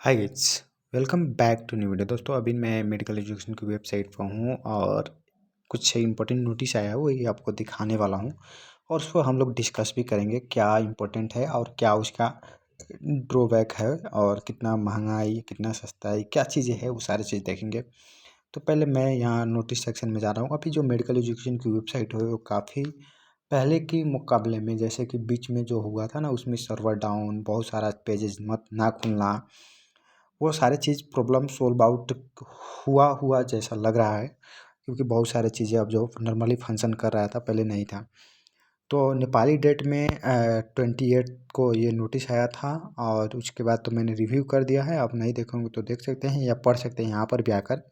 Hi guys, welcome back to new video. दोस्तों अभी मैं मेडिकल एजुकेशन की वेबसाइट पर हूँ और कुछ इंपॉर्टेंट नोटिस आया है वही आपको दिखाने वाला हूँ और उसको हम लोग डिस्कस भी करेंगे क्या इंपॉर्टेंट है और क्या उसका ड्रॉबैक है और कितना महंगाई कितना सस्ता क्या चीज़ें है वो सारी चीज़ देखेंगे। तो पहले मैं यहाँ नोटिस सेक्शन में जा रहा हूँ। अभी जो मेडिकल एजुकेशन की वेबसाइट है वो काफ़ी पहले के मुकाबले में, जैसे कि बीच में जो हुआ था ना, उसमें सर्वर डाउन, बहुत सारा पेजेस मत ना खुलना, वो सारे चीज़ प्रॉब्लम सोल्व आउट हुआ हुआ जैसा लग रहा है, क्योंकि बहुत सारी चीज़ें अब जो नॉर्मली फंक्शन कर रहा था पहले नहीं था। तो नेपाली डेट में 28 को ये नोटिस आया था और उसके बाद तो मैंने रिव्यू कर दिया है। आप नहीं देखोगे तो देख सकते हैं या पढ़ सकते हैं यहाँ पर भी आकर।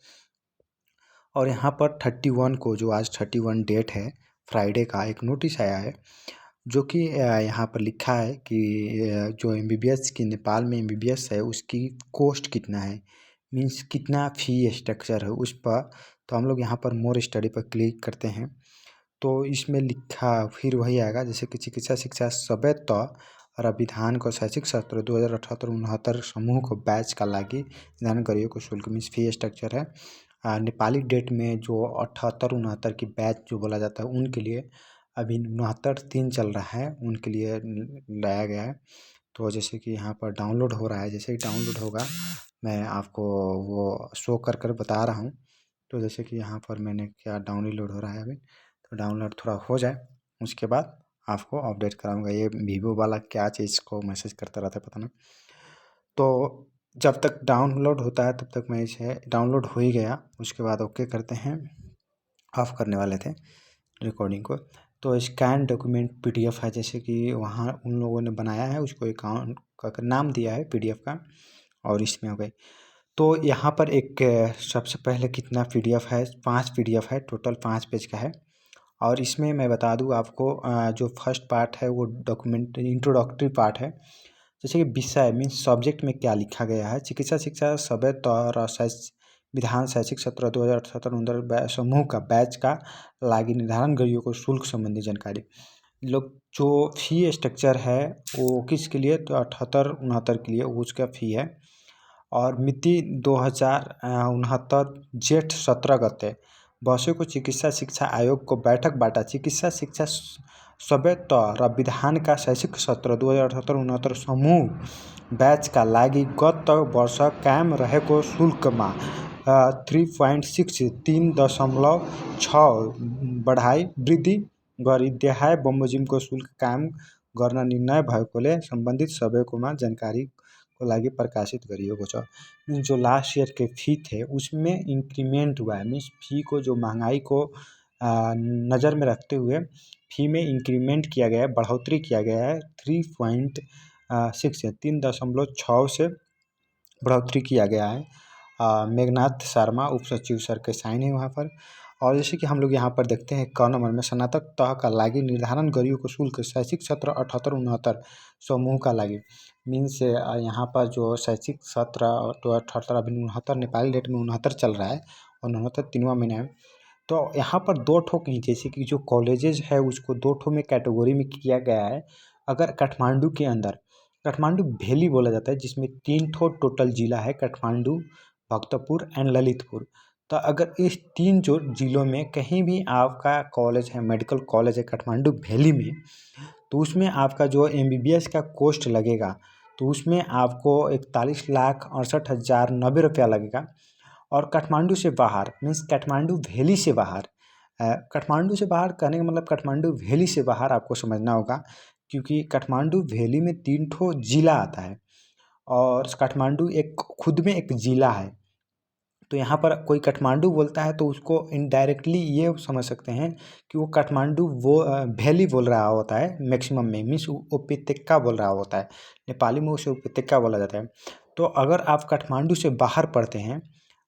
और यहाँ पर 31 को, जो आज 31 डेट है, फ्राइडे का एक नोटिस आया है जो कि यहाँ पर लिखा है कि जो एमबीबीएस की नेपाल में एमबीबीएस है उसकी कॉस्ट कितना है, मीन्स कितना फ़ी स्ट्रक्चर है उस पर। तो हम लोग यहाँ पर मोर स्टडी पर क्लिक करते हैं तो इसमें लिखा फिर वही आएगा, जैसे कि चिकित्सा शिक्षा सबै र विधानको शैक्षिक सत्र 2078-69 समूह को बैच का लागि निर्धारण गरिएको शुल्क मीन्स फ़ी स्ट्रक्चर है। नेपाली डेट में जो 78-69 की बैच जो बोला जाता है उनके लिए अभी 69-3 चल रहा है, उनके लिए लाया गया है। तो जैसे कि यहाँ पर डाउनलोड हो रहा है, जैसे ही डाउनलोड होगा मैं आपको वो शो कर बता रहा हूँ। तो जैसे कि यहाँ पर मैंने क्या डाउनलोड हो रहा है अभी, तो डाउनलोड थोड़ा हो जाए उसके बाद आपको अपडेट कराऊंगा। ये वीवो वाला क्या चीज़ को मैसेज करता रहता है पता नहीं। तो जब तक डाउनलोड होता है तब तक मैं इसे, डाउनलोड हो ही गया, उसके बाद ओके करते हैं। ऑफ करने वाले थे रिकॉर्डिंग को। तो स्कैन डॉक्यूमेंट पीडीएफ है, जैसे कि वहाँ उन लोगों ने बनाया है, उसको अकाउंट का नाम दिया है पीडीएफ का, और इसमें हो गई। तो यहाँ पर एक सबसे पहले कितना पीडीएफ है, 5 पीडीएफ है, टोटल 5 पेज का है। और इसमें मैं बता दूँ आपको, जो फर्स्ट पार्ट है वो डॉक्यूमेंट इंट्रोडक्टरी पार्ट है। जैसे कि विषय मीन्स सब्जेक्ट में क्या लिखा गया है, चिकित्सा शिक्षा सबै तर विधान शैक्षिक सत्र 2078-69 समूह का बैच का लागि निर्धारण गरिएको शुल्क संबंधी जानकारी। लोग जो फी स्ट्रक्चर है वो किसके लिए, तो 78-69 के लिए वो उसका फ़ी है। और मिति 2069 जेठ 17 गते बसेको चिकित्सा शिक्षा आयोगको बैठकबाट चिकित्सा शिक्षा सबै र विधानका शैक्षिक सत्र 2078-69 समूह ब्याचका लागि गत वर्ष कायम रहेको शुल्कमा 3.6 बढाई वृद्धि गरी देहाय बमोजिमको शुल्क कायम गर्न निर्णय भएकोले सम्बन्धित सबैकोमा जानकारीको लागि प्रकाशित गरिएको छ। जो लास्ट ईयर के फी थे उसमें इंक्रीमेंट हुआ है, मीन्स फी को जो महंगाई को नज़र में रखते हुए फी में इंक्रीमेंट किया गया है, बढ़ोतरी किया गया है। 3.6 से 3.6 से बढ़ोतरी किया गया है। मेघनाथ शर्मा उप सचिव सर के साइन है वहाँ पर। और जैसे कि हम लोग यहाँ पर देखते हैं क नंबर में स्नातक तह का लागि निर्धारण गरिएको शुल्क शैक्षिक सत्र 78-69 समूह का लागि, मीन्स यहाँ पर जो शैक्षिक सत्र तो 78, अभी 69 नेपाली डेट में 69 चल रहा है और 69 3वां महीना है। तो यहाँ पर 2 ठो की, जैसे कि जो कॉलेजेस है उसको 2 ठो में कैटेगरी में किया गया है। अगर काठमांडू के अंदर, काठमांडू वैली बोला जाता है जिसमें 3 ठो टोटल जिला है, काठमांडू, भक्तपुर एंड ललितपुर। तो अगर इस 3 जो जिलों में कहीं भी आपका कॉलेज है, मेडिकल कॉलेज है काठमांडू वैली में, तो उसमें आपका जो एमबीबीएस का कॉस्ट लगेगा तो उसमें आपको 41,68,090 रुपया लगेगा। और काठमांडू से बाहर मीन्स काठमांडू वैली से बाहर, काठमांडू से बाहर कहने का मतलब काठमांडू वैली से बाहर आपको समझना होगा, क्योंकि काठमांडू वैली में 3 ठो जिला आता है और काठमांडू एक खुद में एक जिला है। तो यहाँ पर कोई काठमांडू बोलता है तो उसको इनडायरेक्टली ये समझ सकते हैं कि वो काठमांडू वो वैली बोल रहा होता है मैक्सिमम में, मीन्स उपत्यका बोल रहा होता है, नेपाली में उसे उपत्यका बोला जाता है। तो अगर आप काठमांडू से बाहर पढ़ते हैं,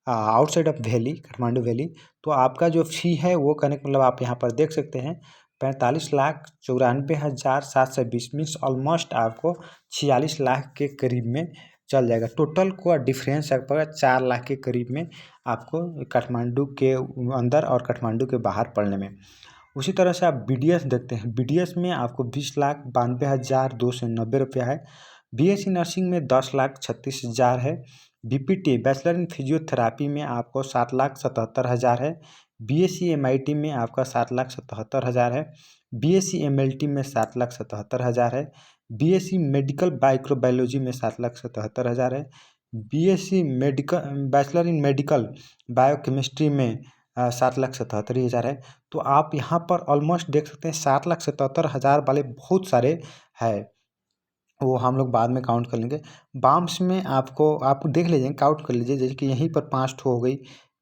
outside of valley, Kathmandu valley, तो आपका जो फ़ी है वो कहने का मतलब आप यहाँ पर देख सकते हैं 45,94,720, मीन्स ऑलमोस्ट आपको 46 लाख के करीब में चल जाएगा। टोटल का डिफरेंस आपका 4 लाख के करीब में आपको काठमांडू के अंदर और काठमांडू के बाहर पढ़ने में। उसी तरह से आप बीडीएस देखते हैं, बीडीएस में आपको 20,92,290 रुपया है। बीएससी नर्सिंग में 10,36,000 है। बीपीटी बैचलर इन फिजियोथेरापी में आपको 7,77,000 है। बीएससी एमआईटी में आपका 7,77,000 है। बीएससी एमएलटी में 7,77,000 है। बीएससी मेडिकल माइक्रोबायोलॉजी में 7,77,000 है। BSc medical bachelor in medical biochemistry में 7,77,000 है। तो आप यहाँ पर ऑलमोस्ट देख सकते हैं 7,77,000 वाले बहुत सारे है, वो हम लोग बाद में काउंट कर लेंगे। बाम्स में आप देख लीजिए, काउंट कर लीजिए, जैसे कि यहीं पर 5 ठो हो गई,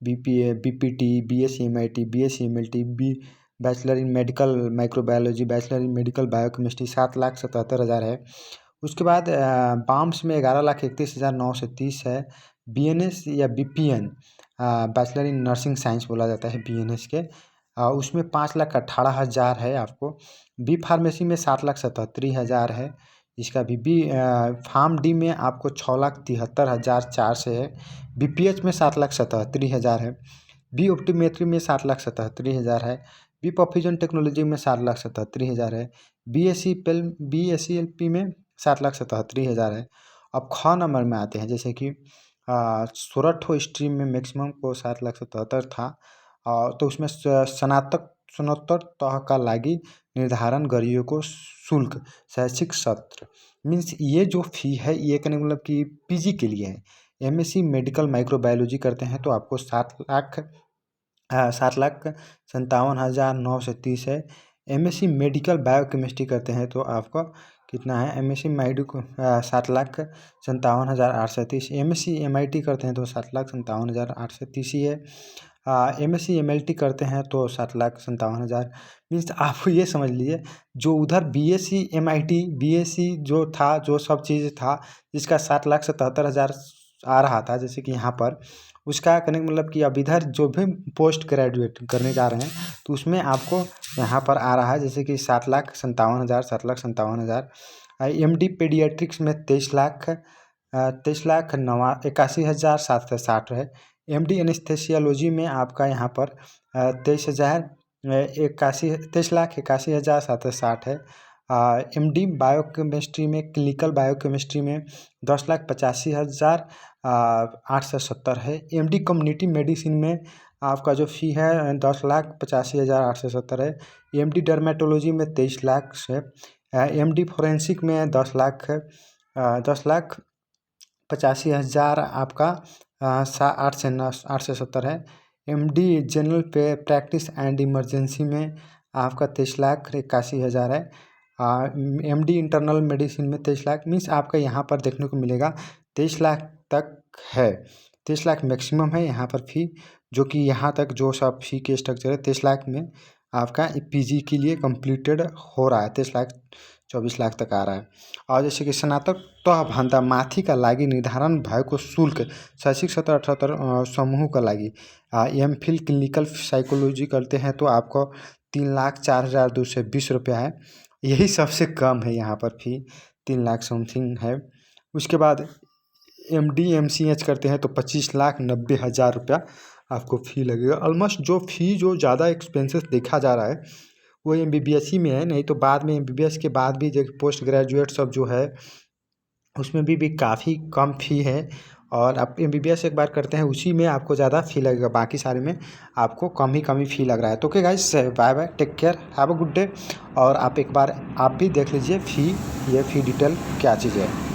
BPT, BSc MIT, BSc MLT, bachelor in medical microbiology, bachelor in medical biochemistry 7,77,000 है। उसके बाद बाम्स में 11,31,930 है। बीएनएस या BPN bachelor in nursing science बोला जाता है बीएनएस के, उसमें 5,18,000 है आपको। बी फार्मेसी में 7,77,000 है इसका भी। फार्म डी में आपको 6,73,400 से है। बीपीएच में 7,77,000 है। बी ऑप्टोमेट्री में 7,77,000 है। बी परफ्यूजन टेक्नोलॉजी में 7,77,000 है। बीएससी एलपी में 7,77,000 है। अब ख नंबर में आते हैं, जैसे कि 16 ठो स्ट्रीम में मैक्सिमम को 7,77,000 था, तो उसमें स्नातकोत्तर तह का लागी निर्धारण गरियों को शुल्क शैक्षिक सत्र मीन्स ये जो फी है ये करने मतलब कि पीजी के लिए है। एमएससी मेडिकल माइक्रोबायोलॉजी करते हैं तो आपको 7,57,930 है। एमएससी मेडिकल बायोकेमिस्ट्री करते हैं तो आपका कितना है, एमएससी मेडिकल 7,57,830। एमएससी एमआईटी करते हैं तो 7,57,830 ही है। एमएससी एमएलटी करते हैं तो 7,57,000। मीन्स आप ये समझ लीजिए, जो उधर बीएससी एमआईटी बीएससी जो था, जो सब चीज़ था, जिसका 7,77,000 आ रहा था, जैसे कि यहाँ पर उसका करने का मतलब कि अब इधर जो भी पोस्ट ग्रेजुएट करने जा रहे हैं तो उसमें आपको यहाँ पर आ रहा है, जैसे कि 7,57,000 एमडी पेडियाट्रिक्स में 23,81,760 है। एमडी एनेस्थेसियोलॉजी में आपका यहाँ पर 23,81,760 है। एमडी बायोकेमिस्ट्री में क्लिनिकल बायोकेमिस्ट्री में 10,85,870 है। एमडी कम्युनिटी मेडिसिन में आपका जो फ़ी है 10,85,870 है। एमडी डर्मेटोलॉजी में 23 लाख है। एमडी फोरेंसिक में 10,85,000 आपका 870 है। MD general practice and emergency में आपका 23,81,000 है। एमडी इंटरनल मेडिसिन में 23 लाख, मीन्स आपका यहाँ पर देखने को मिलेगा 23 लाख तक है। 23 लाख मैक्सिमम है यहाँ पर फ़ी, जो कि यहाँ तक जो सब फ़ी के स्ट्रक्चर है 23 लाख में आपका पीजी के लिए कंप्लीटेड हो रहा है। 23,24 लाख तक आ रहा है। और जैसे कि स्नातक तो भंता माथी का लागी निर्धारण भएको शुल्क शैक्षिक सत्र 78 समूह का लागी एमफिल क्लिनिकल साइकोलॉजी करते हैं तो आपको 3,04,220 रुपया है। यही सबसे कम है यहाँ पर फ़ी, 3 लाख समथिंग है। उसके बाद एमडी एमसीएच करते हैं तो 25,90,000 रुपया आपको फ़ी लगेगा। ऑलमोस्ट जो फ़ी जो ज़्यादा एक्सपेंसेस देखा जा रहा है वो एमबीबीएस ही में है, नहीं तो बाद में एमबीबीएस के बाद भी जो पोस्ट ग्रेजुएट सब जो है उसमें भी काफ़ी कम फ़ी है। और आप एमबीबीएस एक बार करते हैं उसी में आपको ज़्यादा फ़ी लगेगा, बाकी सारे में आपको कम ही फ़ी लग रहा है। तो okay guys, bye bye, take care, have a good day. और आप एक बार आप भी देख लीजिए फ़ी, ये फ़ी डिटेल क्या चीज़ है।